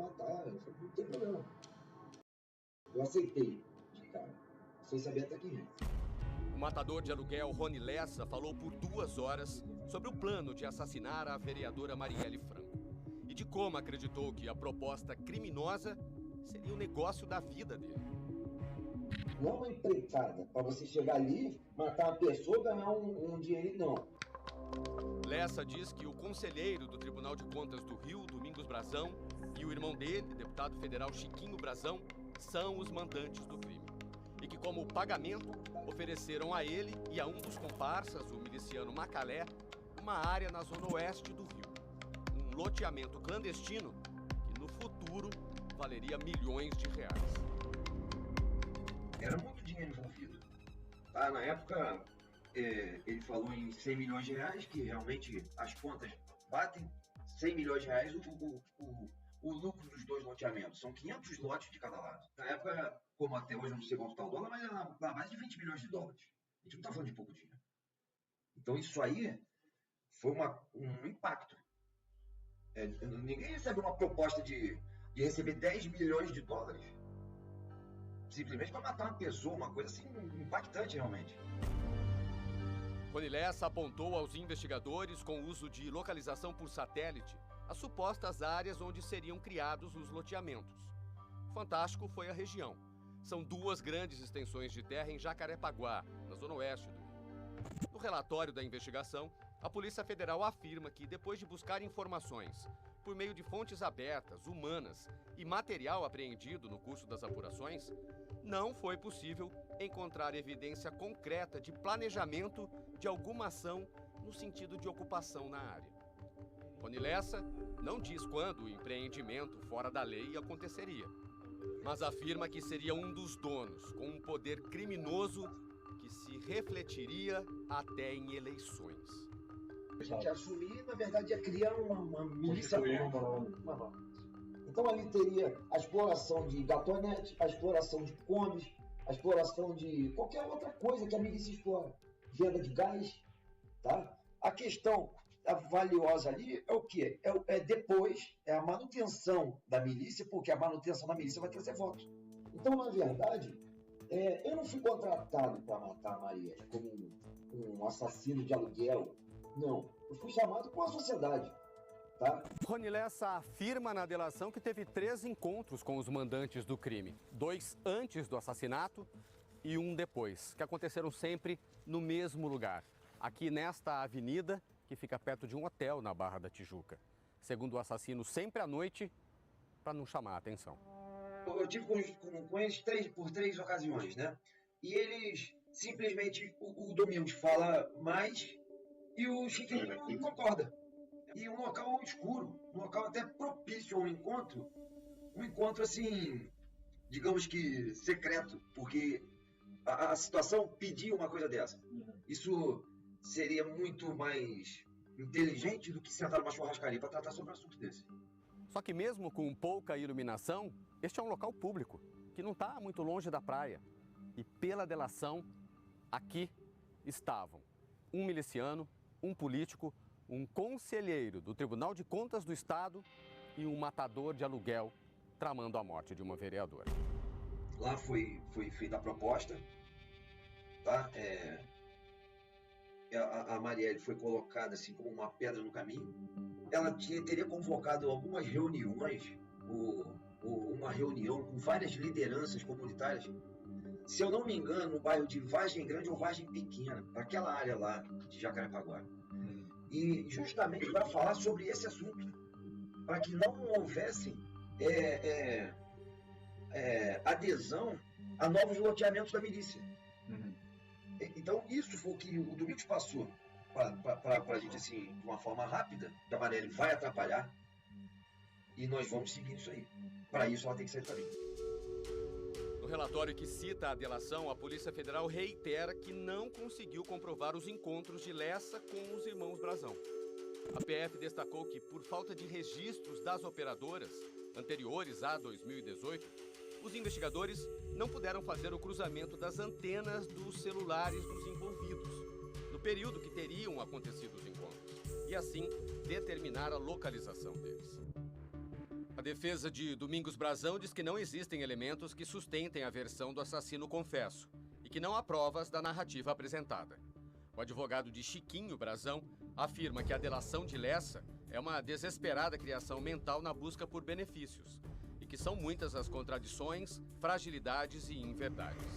matar. Eu falei, não tem problema. Eu aceitei de cara, sem saber até quem é. O matador de aluguel Rony Lessa falou por 2 horas sobre o plano de assassinar a vereadora Marielle Franco e de como acreditou que a proposta criminosa seria o negócio da vida dele. Não é uma empreitada para você chegar ali, matar uma pessoa e ganhar um dinheiro, não. Lessa diz que o conselheiro do Tribunal de Contas do Rio, Domingos Brazão, e o irmão dele, deputado federal Chiquinho Brazão, são os mandantes do crime. E que, como pagamento, ofereceram a ele e a um dos comparsas, o miliciano Macalé, uma área na zona oeste do Rio. Um loteamento clandestino que, no futuro, valeria milhões de reais. Era muito dinheiro envolvido. Tá? Na época, ele falou em 100 milhões de reais, que realmente as contas batem. 100 milhões de reais o lucro dos 2 loteamentos. São 500 lotes de cada lado. Na época, como até hoje eu não sei quanto está o dólar, mas era na base de 20 milhões de dólares. A gente não está falando de pouco dinheiro. Então isso aí foi um impacto. Ninguém recebe uma proposta de receber 10 milhões de dólares simplesmente para matar uma pessoa, uma coisa assim impactante realmente. Rony Lessa apontou aos investigadores, com o uso de localização por satélite, as supostas áreas onde seriam criados os loteamentos. Fantástico foi a região. São 2 grandes extensões de terra em Jacarepaguá, na zona oeste do Rio. No relatório da investigação, a Polícia Federal afirma que, depois de buscar informações por meio de fontes abertas, humanas e material apreendido no curso das apurações, não foi possível encontrar evidência concreta de planejamento de alguma ação no sentido de ocupação na área. Rony Lessa não diz quando o empreendimento fora da lei aconteceria, mas afirma que seria um dos donos com um poder criminoso que se refletiria até em eleições. A gente ia assumir, na verdade, ia criar uma milícia nova. Então ali teria a exploração de gatonete, a exploração de cones, a exploração de qualquer outra coisa que a milícia explora. Venda de gás, tá? A questão valiosa ali é o quê? Depois, é a manutenção da milícia, porque a manutenção da milícia vai trazer votos. Então, na verdade, eu não fui contratado para matar a Marielle como um assassino de aluguel. Não, eu fui chamado por a sociedade. Tá? Rony Lessa afirma na delação que teve 3 encontros com os mandantes do crime. 2 antes do assassinato e 1 depois, que aconteceram sempre no mesmo lugar. Aqui nesta avenida, que fica perto de um hotel na Barra da Tijuca. Segundo o assassino, sempre à noite, para não chamar a atenção. Eu tive com eles por 3 ocasiões, né? E eles simplesmente, o Domingos fala mais e o Chiquinho concorda. E um local escuro, um local até propício ao encontro, um encontro assim, digamos que secreto, porque a situação pedia uma coisa dessa. Isso seria muito mais inteligente do que sentar numa churrascaria para tratar sobre um assunto desse. Só que mesmo com pouca iluminação, este é um local público, que não está muito longe da praia. E pela delação, aqui estavam um miliciano, um político, um conselheiro do Tribunal de Contas do Estado e um matador de aluguel tramando a morte de uma vereadora. Lá foi feita a proposta, tá? A Marielle foi colocada assim como uma pedra no caminho. Ela teria convocado algumas reuniões, uma reunião com várias lideranças comunitárias, se eu não me engano, no bairro de Vargem Grande ou Vargem Pequena, aquela área lá de Jacarepaguá. E justamente para falar sobre esse assunto, para que não houvesse adesão a novos loteamentos da milícia. Então isso foi o que o Domingos passou para a gente, assim, de uma forma rápida, que a Marielle vai atrapalhar e nós vamos seguir isso aí. Para isso ela tem que sair do caminho. No relatório que cita a delação, a Polícia Federal reitera que não conseguiu comprovar os encontros de Lessa com os irmãos Brazão. A PF destacou que, por falta de registros das operadoras anteriores a 2018, os investigadores não puderam fazer o cruzamento das antenas dos celulares dos envolvidos, no período que teriam acontecido os encontros, e assim determinar a localização deles. A defesa de Domingos Brazão diz que não existem elementos que sustentem a versão do assassino confesso e que não há provas da narrativa apresentada. O advogado de Chiquinho Brazão afirma que a delação de Lessa é uma desesperada criação mental na busca por benefícios e que são muitas as contradições, fragilidades e inverdades.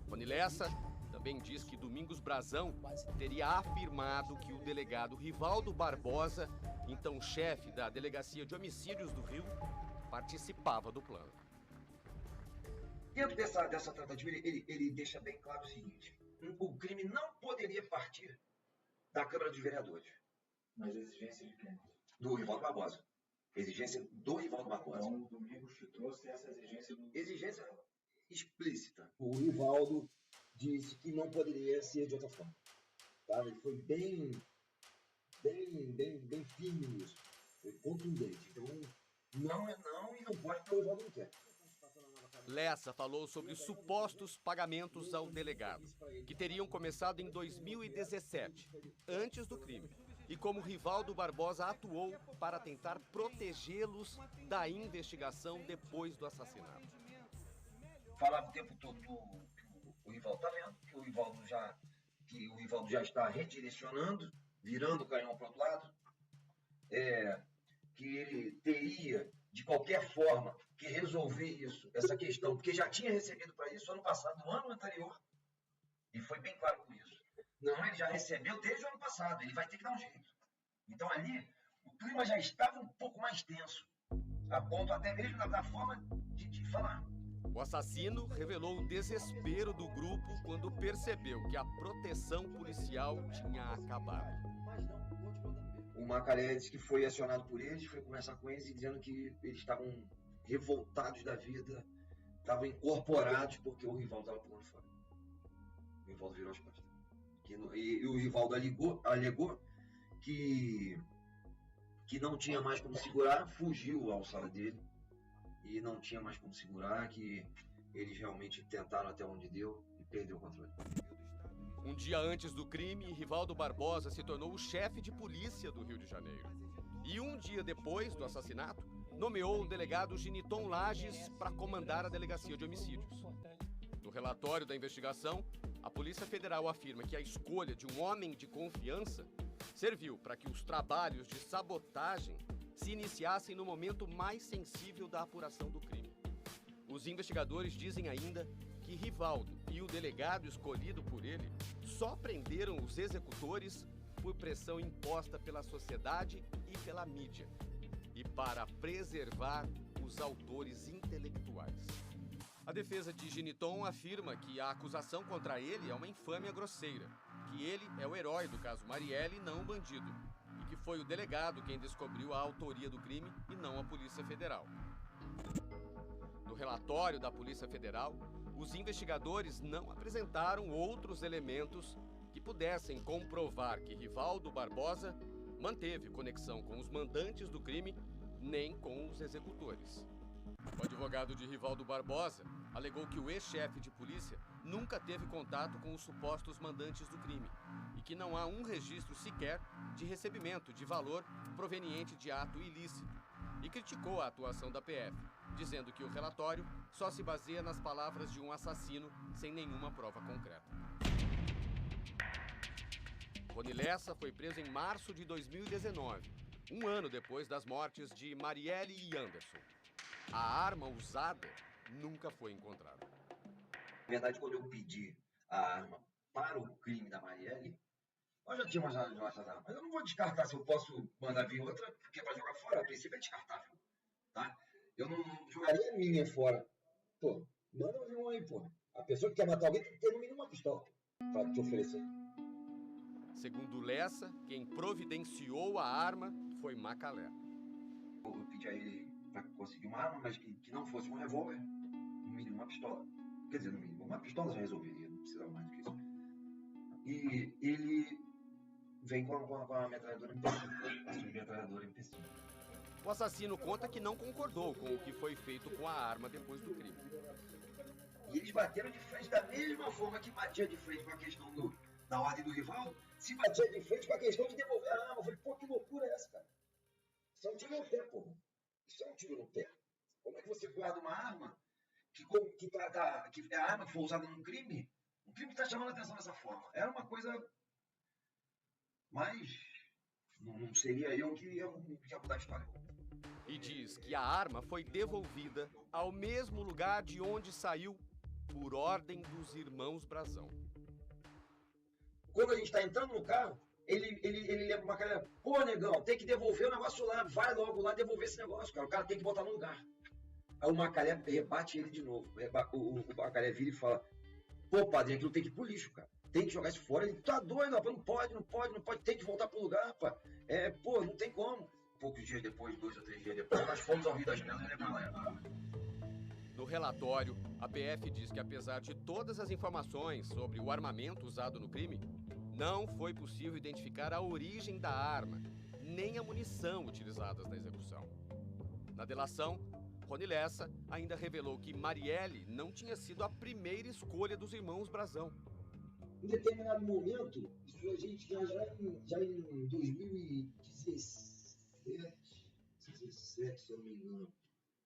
Rony Lessa também diz que Domingos Brazão teria afirmado que o delegado Rivaldo Barbosa, então chefe da Delegacia de Homicídios do Rio, participava do plano. Dentro dessa tratativa, ele deixa bem claro o seguinte: o crime não poderia partir da Câmara dos Vereadores. Mas exigência de quem? Do Rivaldo Barbosa. Exigência do Rivaldo Barbosa. Então, o Domingos te trouxe essa exigência do... Exigência explícita. O Rivaldo disse que não poderia ser de outra forma. Tá? Ele foi bem firme nisso. Foi contundente. Então, não é não e não pode porque o Rivaldo não quer. Lessa falou sobre os supostos pagamentos ao delegado, que teriam começado em 2017, antes do crime, e como Rivaldo Barbosa atuou para tentar protegê-los da investigação depois do assassinato. Falava o tempo todo que o Rivaldo está vendo, que o Rivaldo já está redirecionando, virando o canhão para o outro lado, que ele teria, de qualquer forma, que resolver isso, essa questão, porque já tinha recebido para isso ano passado, no ano anterior, e foi bem claro com isso. Não, ele já recebeu desde o ano passado, ele vai ter que dar um jeito. Então ali, o clima já estava um pouco mais tenso, a ponto até mesmo da forma de falar. O assassino revelou o desespero do grupo quando percebeu que a proteção policial tinha acabado. O Macalé disse que foi acionado por eles, foi conversar com eles e dizendo que eles estavam revoltados da vida, estavam incorporados porque o Rivaldo estava pulando fora. O Rivaldo virou as costas. E o Rivaldo alegou que não tinha mais como segurar, fugiu ao sala dele e não tinha mais como segurar, que eles realmente tentaram até onde deu e perdeu o controle. Um dia antes do crime, Rivaldo Barbosa se tornou o chefe de polícia do Rio de Janeiro. E um dia depois do assassinato, nomeou o delegado Giniton Lages para comandar a Delegacia de Homicídios. No relatório da investigação, a Polícia Federal afirma que a escolha de um homem de confiança serviu para que os trabalhos de sabotagem se iniciassem no momento mais sensível da apuração do crime. Os investigadores dizem ainda que Rivaldo e o delegado escolhido por ele só prenderam os executores por pressão imposta pela sociedade e pela mídia, e para preservar os autores intelectuais. A defesa de Giniton afirma que a acusação contra ele é uma infâmia grosseira, que ele é o herói do caso Marielle e não o bandido, e que foi o delegado quem descobriu a autoria do crime e não a Polícia Federal. No relatório da Polícia Federal, os investigadores não apresentaram outros elementos que pudessem comprovar que Rivaldo Barbosa manteve conexão com os mandantes do crime, nem com os executores. O advogado de Rivaldo Barbosa alegou que o ex-chefe de polícia nunca teve contato com os supostos mandantes do crime e que não há um registro sequer de recebimento de valor proveniente de ato ilícito, e criticou a atuação da PF, dizendo que o relatório só se baseia nas palavras de um assassino sem nenhuma prova concreta. Rony Lessa foi preso em março de 2019, um ano depois das mortes de Marielle e Anderson. A arma usada nunca foi encontrada. Na verdade, quando eu pedi a arma para o crime da Marielle, nós já tínhamos as nossas armas. Mas eu não vou descartar se eu posso mandar vir outra, porque para jogar fora, a princípio é descartável. Tá? Eu não jogaria a minha fora. Pô, manda vir uma aí, pô. A pessoa que quer matar alguém tem que ter no mínimo uma pistola para te oferecer. Segundo Lessa, quem providenciou a arma foi Macalé. Eu pedi a ele para conseguir uma arma, mas que não fosse um revólver, no mínimo uma pistola. Quer dizer, no mínimo uma pistola já resolveria, não precisava mais do que isso. E ele vem com a metralhadora MP5. O assassino conta que não concordou com o que foi feito com a arma depois do crime. E eles bateram de frente da mesma forma que batia de frente com a questão da ordem do Rivaldo, se batia de frente com a questão de devolver a arma. Eu falei, pô, que loucura é essa, cara? Isso é um tiro no pé, pô. Isso é um tiro no pé. Como é que você guarda uma arma que a arma que foi usada num crime? Um crime que está chamando a atenção dessa forma. Era uma coisa... Mas não seria eu que ia mudar a história. E diz que a arma foi devolvida ao mesmo lugar de onde saiu por ordem dos irmãos Brazão. Quando a gente está entrando no carro, ele lembra uma cara, pô, negão, tem que devolver o negócio lá, vai logo lá devolver esse negócio, cara. O cara tem que botar no lugar. Aí o Macalé rebate ele de novo. O Macalé vira e fala, pô, padrinho, aquilo tem que ir pro lixo, cara. Tem que jogar isso fora. Ele tá doido, rapaz, não pode, tem que voltar pro lugar, rapaz. Pô, não tem como. Poucos dias depois, 2 ou 3 dias depois, nós fomos ao Rio das Pedras e levamos lá. No relatório, a PF diz que apesar de todas as informações sobre o armamento usado no crime, não foi possível identificar a origem da arma, nem a munição utilizadas na execução. Na delação, Rony Lessa ainda revelou que Marielle não tinha sido a primeira escolha dos irmãos Brazão. Em determinado momento, isso a gente já em 2017, se eu não me engano,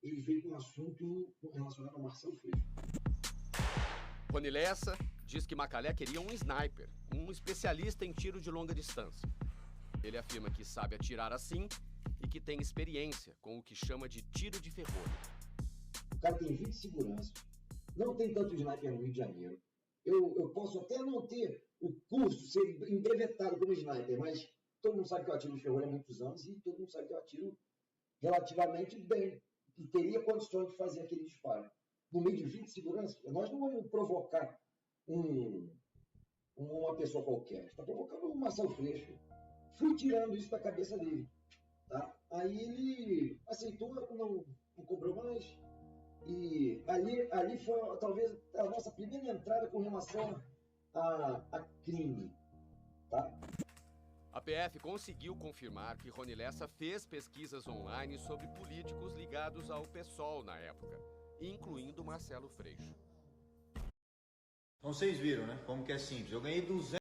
ele veio com um assunto relacionado ao Marcelo Freixo. Rony Lessa diz que Macalé queria um sniper, um especialista em tiro de longa distância. Ele afirma que sabe atirar assim e que tem experiência com o que chama de tiro de ferrolho. O cara tem 20 seguranças, não tem tanto sniper no Rio de Janeiro. Eu posso até não ter o curso, ser embrevetado como sniper, mas todo mundo sabe que eu atiro de ferrolho há muitos anos e todo mundo sabe que eu atiro relativamente bem e teria condições de fazer aquele disparo. No meio de 20 seguranças, nós não vamos provocar uma pessoa qualquer, está provocando o Marcelo Freixo. Fui tirando isso da cabeça dele. Tá? Aí ele aceitou, não cobrou mais. E ali foi talvez a nossa primeira entrada com relação a crime. Tá? A PF conseguiu confirmar que Rony Lessa fez pesquisas online sobre políticos ligados ao PSOL na época, incluindo Marcelo Freixo. Então vocês viram, né? Como que é simples. Eu ganhei 200